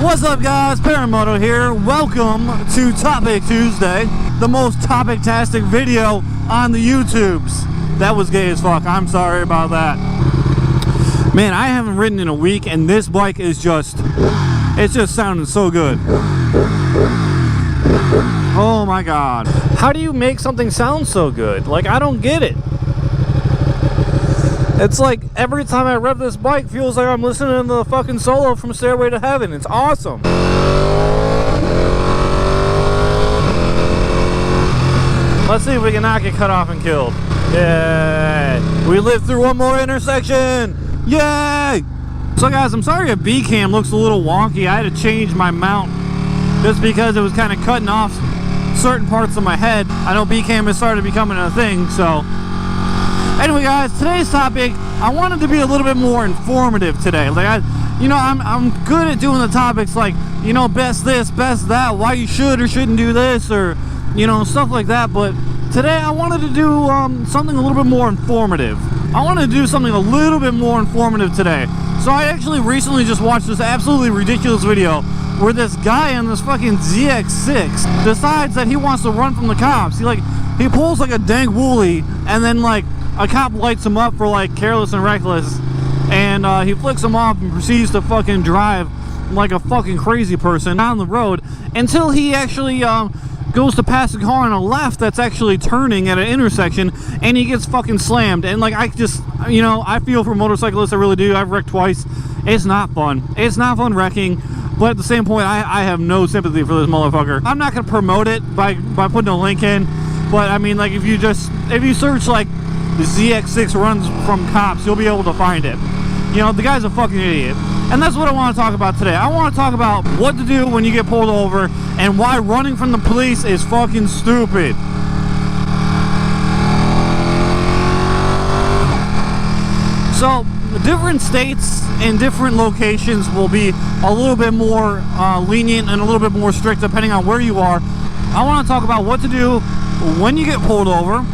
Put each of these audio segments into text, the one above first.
What's up, guys? Paramoto here. Welcome to Topic Tuesday, the most topic-tastic video on the YouTubes. That was gay as fuck. I'm sorry about that. Man, I haven't ridden in a week, and this bike is it's just sounding so good. Oh my god. How do you make something sound so good? Like, I don't get it. It's like every time I rev this bike, feels like I'm listening to the fucking solo from Stairway to Heaven. It's awesome. Let's see if we can not get cut off and killed. Yay! We lived through one more intersection. Yay! So guys, I'm sorry if B-cam looks a little wonky. I had to change my mount just because it was kind of cutting off certain parts of my head. I know B-cam has started becoming a thing, so... Anyway, guys, today's topic, I wanted to be a little bit more informative today. Like, I'm good at doing the topics like, best this, best that, why you should or shouldn't do this, or, stuff like that. But today I wanted to do something a little bit more informative. I wanted to do something a little bit more informative today. So I actually recently just watched this absolutely ridiculous video where this guy on this fucking ZX6 decides that he wants to run from the cops. He pulls like a dang woolie, and then like a cop lights him up for like careless and reckless, and he flicks him off and proceeds to fucking drive like a fucking crazy person down the road until he actually goes to pass a car on a left that's actually turning at an intersection, and he gets fucking slammed. And like, I feel for motorcyclists, I really do. I've wrecked twice. It's not fun. It's not fun wrecking. But at the same point, I have no sympathy for this motherfucker. I'm not gonna promote it by putting a link in, but I mean, like, if you search like the ZX6 runs from cops, you'll be able to find it. The guy's a fucking idiot. And that's what I want to talk about today. I want to talk about what to do when you get pulled over and why running from the police is fucking stupid. So, different states and different locations will be a little bit more lenient and a little bit more strict depending on where you are. I want to talk about what to do when you get pulled over,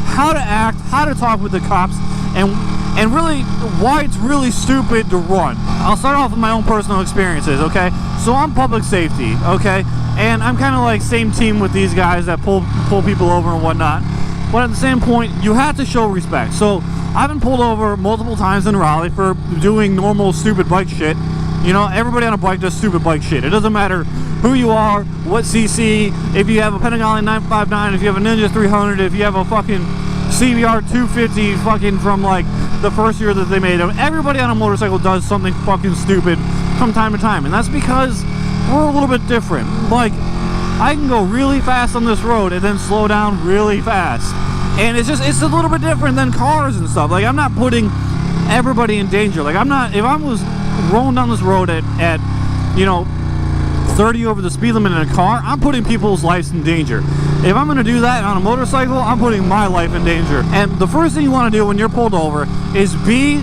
how to act, how to talk with the cops, and really why it's really stupid to run. I'll start off with my own personal experiences, okay? So I'm public safety, okay? And I'm kind of like same team with these guys that pull people over and whatnot. But at the same point, you have to show respect. So I've been pulled over multiple times in Raleigh for doing normal stupid bike shit. Everybody on a bike does stupid bike shit. It doesn't matter who you are, what CC, if you have a Panniagale 959, if you have a Ninja 300, if you have a fucking CBR 250 fucking from like the first year that they made them. Everybody on a motorcycle does something fucking stupid from time to time, and that's because we're a little bit different. Like, I can go really fast on this road and then slow down really fast, and it's a little bit different than cars and stuff. Like, I'm not putting everybody in danger. Like, if I was rolling down this road at 30 over the speed limit in a car, I'm putting people's lives in danger. If I'm going to do that on a motorcycle, I'm putting my life in danger. And the first thing you want to do when you're pulled over is be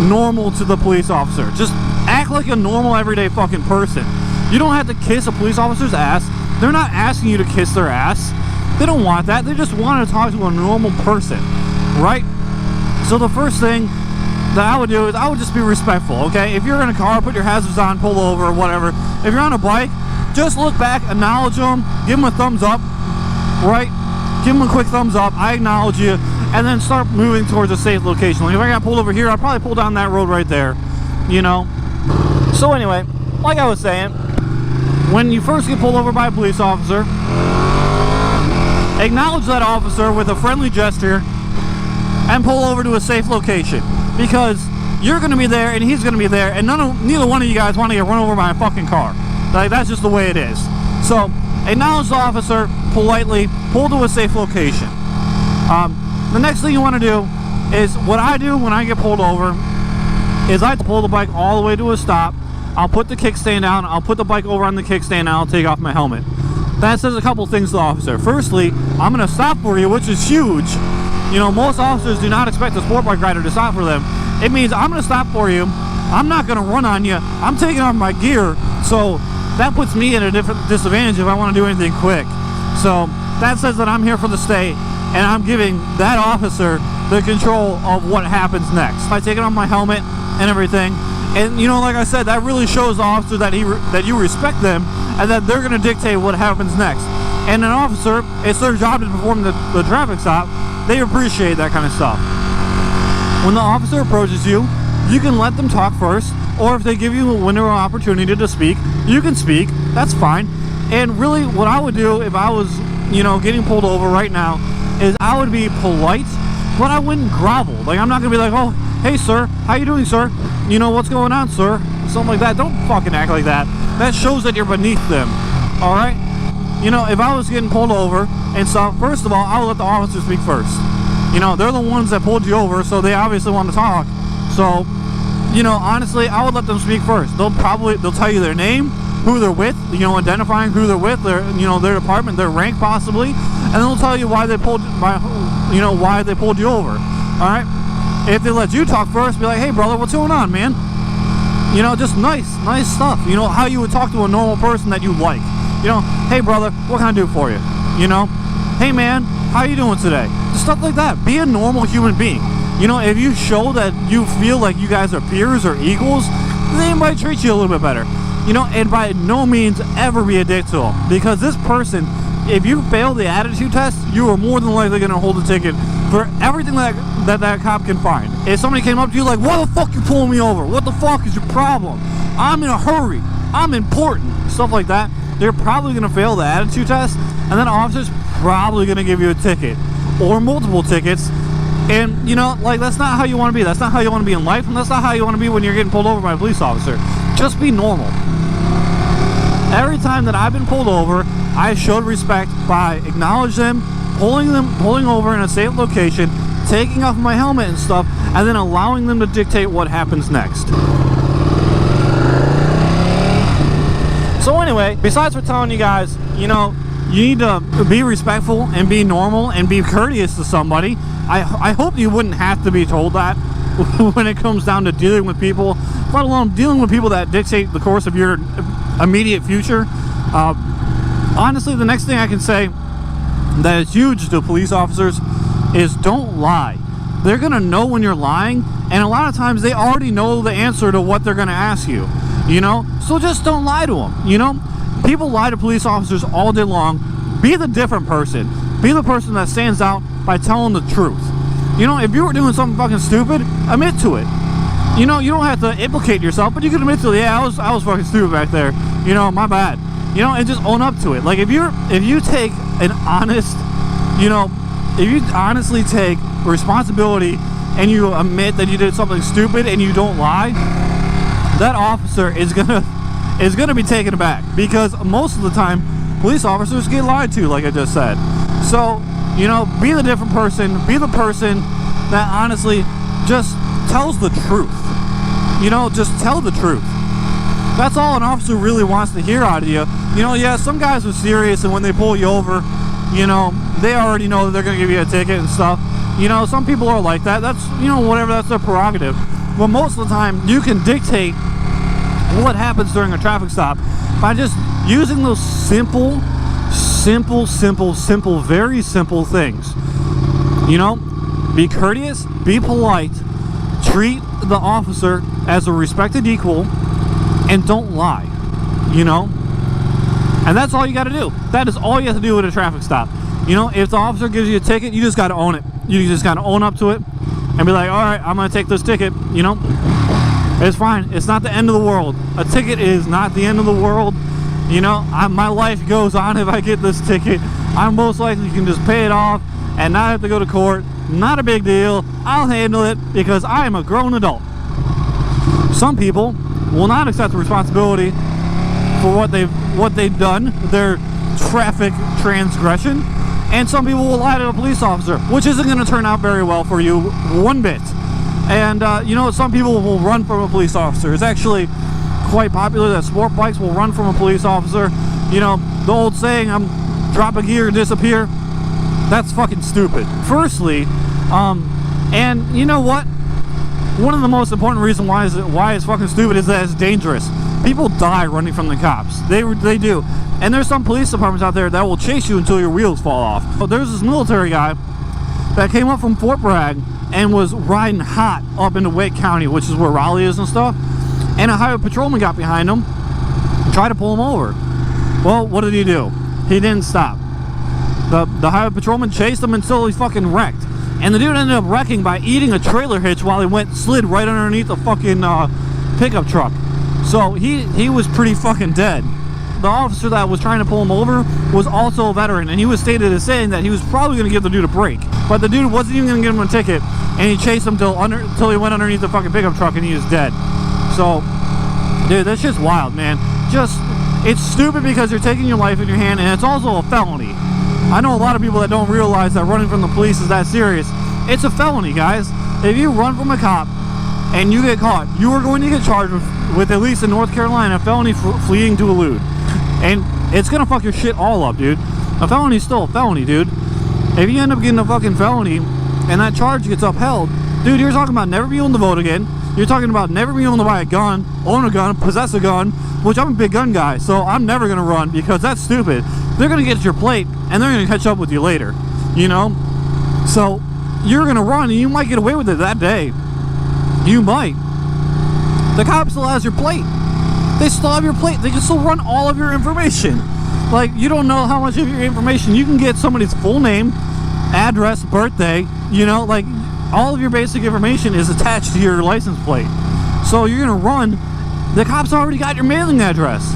normal to the police officer. Just act like a normal everyday fucking person. You don't have to kiss a police officer's ass. They're not asking you to kiss their ass. They don't want that. They just want to talk to a normal person, right? So the first thing that I would do is I would just be respectful, okay? If you're in a car, put your hazards on, pull over, or whatever. If you're on a bike, just look back, acknowledge them, give them a thumbs up, right? Give them a quick thumbs up, I acknowledge you, and then start moving towards a safe location. Like, if I got pulled over here, I'd probably pull down that road right there, So anyway, like I was saying, when you first get pulled over by a police officer, acknowledge that officer with a friendly gesture and pull over to a safe location. Because you're going to be there and he's going to be there, and neither one of you guys want to get run over by a fucking car. Like, that's just the way it is. So acknowledge the officer politely, pull to a safe location. The next thing you want to do is what I do when I get pulled over is I pull the bike all the way to a stop. I'll put the kickstand down, I'll put the bike over on the kickstand, and I'll take off my helmet. That says a couple things to the officer. Firstly, I'm going to stop for you, which is huge. Most officers do not expect a sport bike rider to stop for them. It means I'm going to stop for you. I'm not going to run on you. I'm taking off my gear. So that puts me at a different disadvantage if I want to do anything quick. So that says that I'm here for the stay, and I'm giving that officer the control of what happens next. By taking off my helmet and everything, And you know, like I said, that really shows the officer that that you respect them, and that they're going to dictate what happens next. And an officer, it's their job to perform the traffic stop. They appreciate that kind of stuff. When the officer approaches you, you can let them talk first, or if they give you a window of opportunity to speak, you can speak. That's fine. And really, what I would do if I was, you know, getting pulled over right now is I would be polite, but I wouldn't grovel. Like, I'm not going to be like, oh, hey, sir, how you doing, sir? You know, what's going on, sir? Something like that. Don't fucking act like that. That shows that you're beneath them, all right? You know, if I was getting pulled over and stuff, first of all, I would let the officer speak first. You know, they're the ones that pulled you over, so they obviously want to talk. So, you know, honestly, I would let them speak first. They'll tell you their name, who they're with, you know, identifying who they're with, their, you know, their department, their rank possibly, and they'll tell you why they pulled you over. All right? If they let you talk first, be like, hey, brother, what's going on, man? You know, just nice stuff. You know, how you would talk to a normal person that you like. You know, hey, brother, what can I do for you? You know, hey, man, how you doing today? Just stuff like that. Be a normal human being. You know, if you show that you feel like you guys are peers or equals, they might treat you a little bit better. You know, and by no means ever be a dick to them. Because this person, if you fail the attitude test, you are more than likely going to hold a ticket for everything that cop can find. If somebody came up to you like, why the fuck you pulling me over? What the fuck is your problem? I'm in a hurry. I'm important. Stuff like that. They're probably going to fail the attitude test, and then officer's probably going to give you a ticket or multiple tickets. And, you know, like, that's not how you want to be. That's not how you want to be in life, and that's not how you want to be when you're getting pulled over by a police officer. Just be normal. Every time that I've been pulled over, I showed respect by acknowledging them, pulling over in a safe location, taking off my helmet and stuff, and then allowing them to dictate what happens next. So anyway, besides for telling you guys, you know, you need to be respectful and be normal and be courteous to somebody. I hope you wouldn't have to be told that when it comes down to dealing with people, let alone dealing with people that dictate the course of your immediate future. Honestly, the next thing I can say that is huge to police officers is don't lie. They're going to know when you're lying, and a lot of times they already know the answer to what they're going to ask you, you know? So just don't lie to them, you know? People lie to police officers all day long. Be the different person. Be the person that stands out by telling the truth. You know, if you were doing something fucking stupid, admit to it. You know, you don't have to implicate yourself, but you can admit to it. Yeah, I was fucking stupid back there. You know, my bad. You know, and just own up to it. Like, if you take an honest, you know, if you honestly take responsibility and you admit that you did something stupid and you don't lie, that officer is gonna be taken aback, because most of the time police officers get lied to, like I just said. So, you know, be the different person. Be the person that honestly just tells the truth. You know, just tell the truth. That's all an officer really wants to hear out of you. You know, yeah, some guys are serious, and when they pull you over, you know, they already know that they're going to give you a ticket and stuff. You know, some people are like that. That's, you know, whatever, that's their prerogative. But most of the time, you can dictate what happens during a traffic stop by just using those simple, very simple things. You know, be courteous, be polite, treat the officer as a respected equal, and don't lie, you know? And that's all you got to do. That is all you have to do with a traffic stop. You know, if the officer gives you a ticket, you just got to own it. You just got to own up to it and be like, all right, I'm going to take this ticket, you know? It's fine. It's not the end of the world. A ticket is not the end of the world. You know, my life goes on if I get this ticket. I most likely can just pay it off and not have to go to court. Not a big deal. I'll handle it because I am a grown adult. Some people will not accept the responsibility for what they've done, their traffic transgression, and some people will lie to a police officer, which isn't going to turn out very well for you one bit. And you know, some people will run from a police officer. It's actually quite popular that sport bikes will run from a police officer. You know, the old saying, drop a gear, disappear. That's fucking stupid. Firstly, and you know what? One of the most important reasons why it's fucking stupid is that it's dangerous. People die running from the cops. They do. And there's some police departments out there that will chase you until your wheels fall off. But there's this military guy that came up from Fort Bragg and was riding hot up into Wake County, which is where Raleigh is and stuff. and a highway patrolman got behind him, tried to pull him over. Well, what did he do? He didn't stop. The highway patrolman chased him until he fucking wrecked. And the dude ended up wrecking by eating a trailer hitch while he slid right underneath a fucking pickup truck. So he was pretty fucking dead. The officer that was trying to pull him over was also a veteran, and he was stated as saying that he was probably going to give the dude a break. But the dude wasn't even going to give him a ticket, and he chased him till he went underneath the fucking pickup truck, and he was dead. So, dude, that's just wild, man. It's stupid because you're taking your life in your hand, and it's also a felony. I know a lot of people that don't realize that running from the police is that serious. It's a felony, guys. If you run from a cop and you get caught, you are going to get charged with at least in North Carolina, felony fleeing to elude. And it's gonna fuck your shit all up, dude. A felony is still a felony, dude. If you end up getting a fucking felony and that charge gets upheld, dude, you're talking about never being able to vote again. You're talking about never being able to buy a gun, own a gun, possess a gun, which I'm a big gun guy, so I'm never gonna run because that's stupid. They're gonna get your plate and they're gonna catch up with you later, you know? So you're gonna run and you might get away with it that day. You might. The cop still has your plate. They still have your plate. They can still run all of your information. Like, you don't know how much of your information. You can get somebody's full name, address, birthday, you know, like all of your basic information is attached to your license plate. So you're gonna run. The cops already got your mailing address.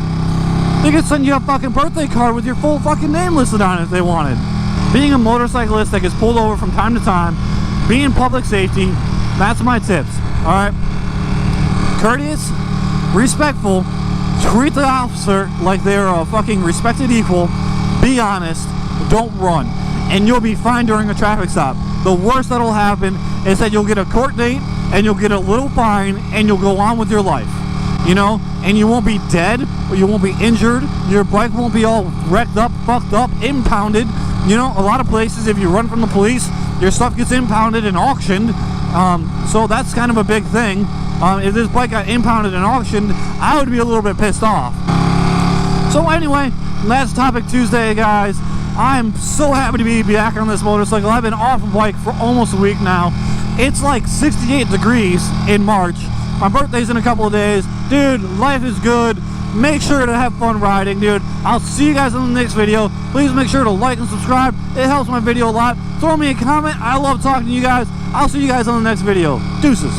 They could send you a fucking birthday card with your full fucking name listed on it if they wanted. Being a motorcyclist that gets pulled over from time to time, being public safety, that's my tips. Alright? Courteous, respectful, treat the officer like they're a fucking respected equal, be honest, don't run, and you'll be fine during a traffic stop. The worst that'll happen is that you'll get a court date and you'll get a little fine and you'll go on with your life, you know, and you won't be dead or you won't be injured, your bike won't be all wrecked up, fucked up, impounded. You know, a lot of places, if you run from the police, your stuff gets impounded and auctioned, so that's kind of a big thing. If this bike got impounded and auctioned, I would be a little bit pissed off. So anyway, last topic Tuesday, guys. I'm so happy to be back on this motorcycle. I've been off a bike for almost a week now. It's like 68 degrees in March. My birthday's in a couple of days. Dude, life is good. Make sure to have fun riding, dude. I'll see you guys in the next video. Please make sure to like and subscribe. It helps my video a lot. Throw me a comment. I love talking to you guys. I'll see you guys on the next video. Deuces.